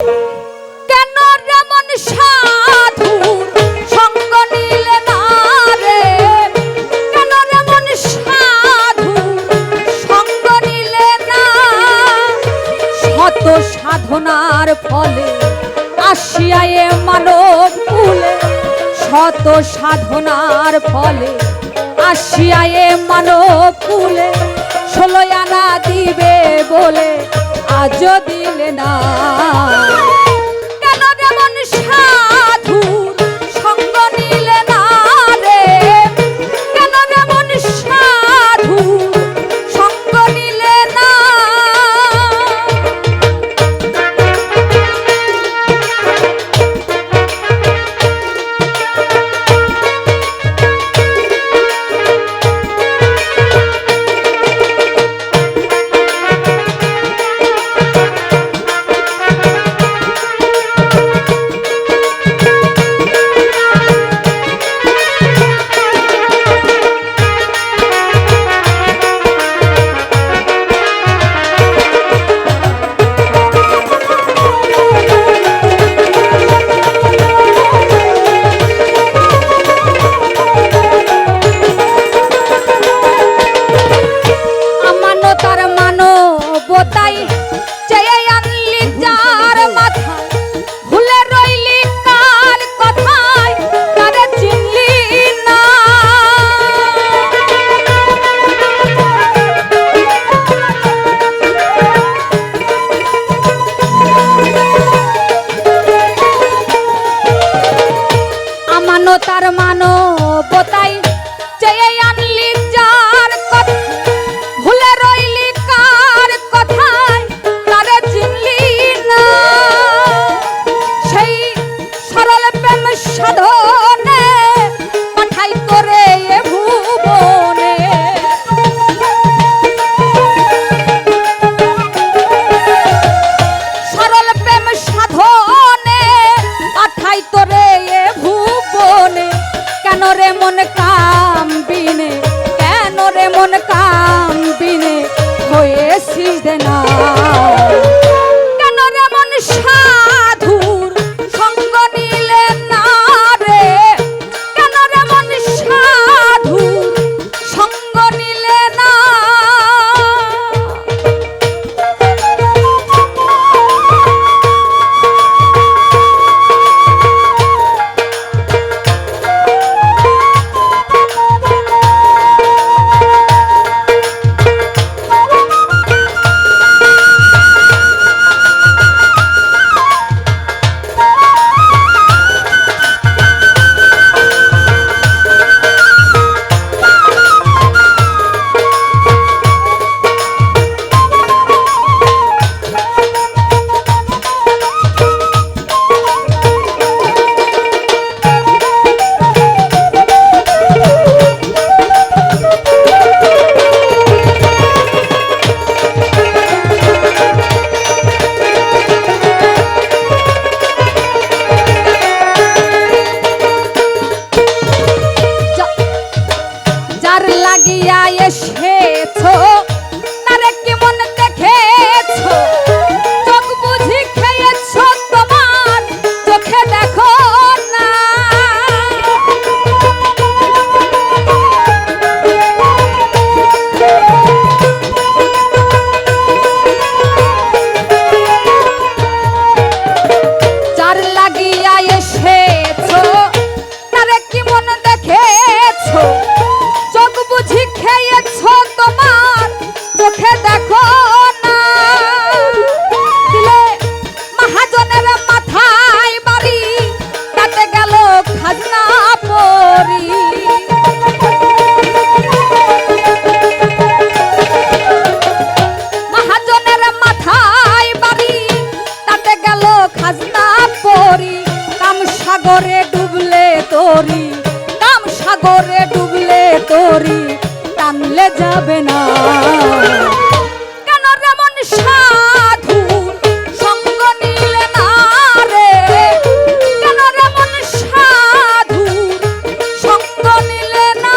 কেন যেমন সাধু সঙ্গ নিলে না রে, কেন যেমন সাধু সঙ্গ নিলে না, শত সাধনার ফলে আসিয়া এ মানব কুলে, শত সাধনার ফলে আসিয়া এ মানব কুলে, 16 আনা দিবে বলে আজ দিলে না। কেন যেমন সাধুর সঙ্গ নিলে না রে, কেন যেমন সাধুর সঙ্গ নিলে না। তার মানবতাই চেয়ে আনলি যার কথা, ভুলে রইলি কার কথায় তারে চিনলি না। সেই সরল প্রেম সাধনে পাঠাই তোরে এ ভুবনে, সরল প্রেম সাধনে পাঠাই তোরে এ ভুবনে। কেন রে মন কামবিনে, কেন রে মন কামবিনে হয়েছিস দেনা। কেন রে মন সাধুর সঙ্গ নিলে না রে, কেন রে মন সাধুর সঙ্গ নিলে না। যার লাগিয়া এসেছো তারে কেমন দেখেছো, চোখ বুঝি খেয়েছো তোমার চোখে দেখো না। যার লাগিয়া এসেছো তারে কেমন দেখেছো, চোখ বুঝি খেয়েছো তোমার চোখে দেখো না। দিলে মহাজনের মাথায় বাড়ি তাতে গেল খাজনা পরি। মহাজনের মাথায় বাড়ি তাতে গেল খাজনা পরি। কাম সাগরে ডুবলে তোরি, কাম সাগরে ডুবলে তোরি টানলে যাবে না। কেন যেমন সাধু সঙ্গ নিলে না রে, কেন যেমন সাধু সঙ্গ নিলে না।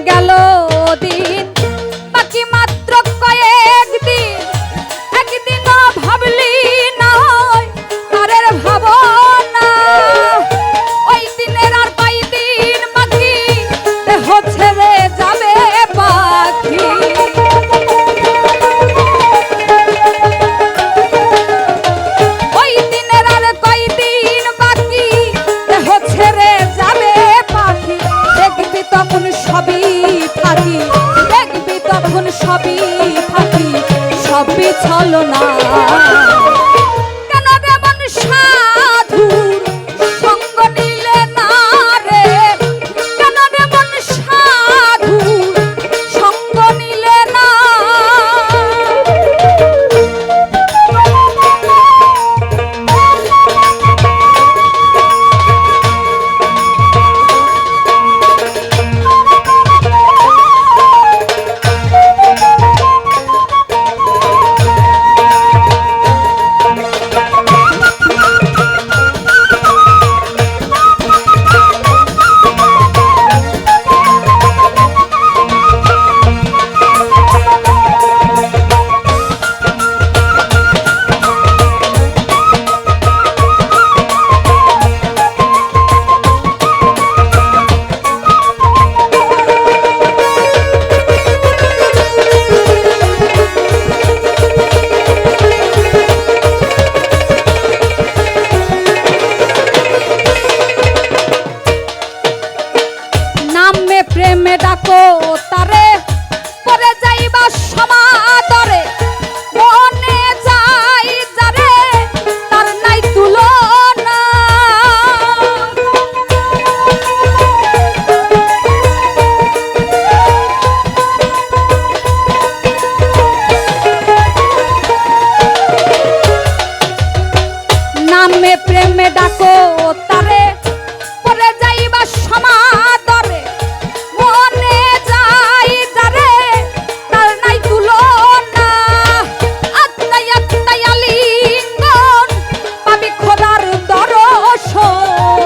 গেল দিন বাকি মাত্র কয়েকদিন, একদিনও ভাবলি না তারের ভাবনা। ওই দিনের আর কয়দিন বাকি, দেহ ছেড়ে যাবে পাখি। ওই দিনের আর কয়দিন বাকি, দেহ ছেড়ে যাবে পাখি। দেখবি তখন সবই ফাঁকি, দেখবি তখন সবই ফাঁকি, সবই ছলনা। কেন রে মন সাধুর সঙ্গ নিলে না রে, কেন রে মন সাধুর সঙ্গ নিলে না। নামে প্রেমে ডাকো তারে, পরে যাইবা সমাদরে। মনে যাই যারে, তার নাই তুলনা। নামে প্রেমে ডাকো তারে, পরে যাইবা সমাদরে। মনে যাই যারে, তার নাই তুলনা। আত্মাই আত্মাই আলিঙ্গন, পাবি খোদার দর্শন।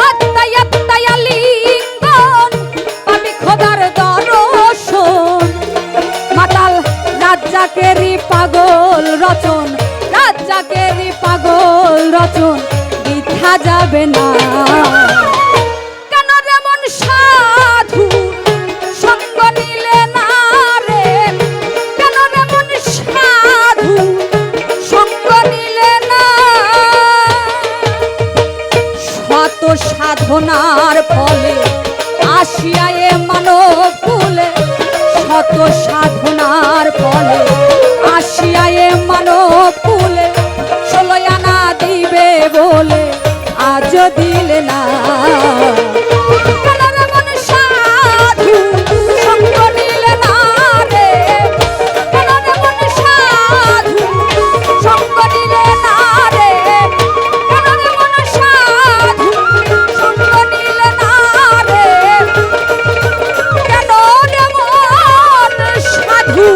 আত্মাই আত্মাই আলিঙ্গন, পাবি খোদার দর্শন। মাতাল রাজ্জাকেরই পাগল রচন, রাজ্জাকেরই পাগল রচন বৃথা যাবে না। কেন রে মন সাধু সঙ্গ নিলে না রে, কেন রে মন সাধু সঙ্গ নিলে না। শত সাধনার ফলে আসিয়া এ মানব কুলে, শত সাধনার ফলে আসিয়া এ মানব কুলে। 16 আনা দিবে বলে আজ দিলে না। কেন রে মন সাধু সঙ্গ নিলে না রে, কেন রে মন সাধু সঙ্গ নিলে না রে, কেন রে মন সাধু সঙ্গ নিলে না রে, কেন রে মন সাধু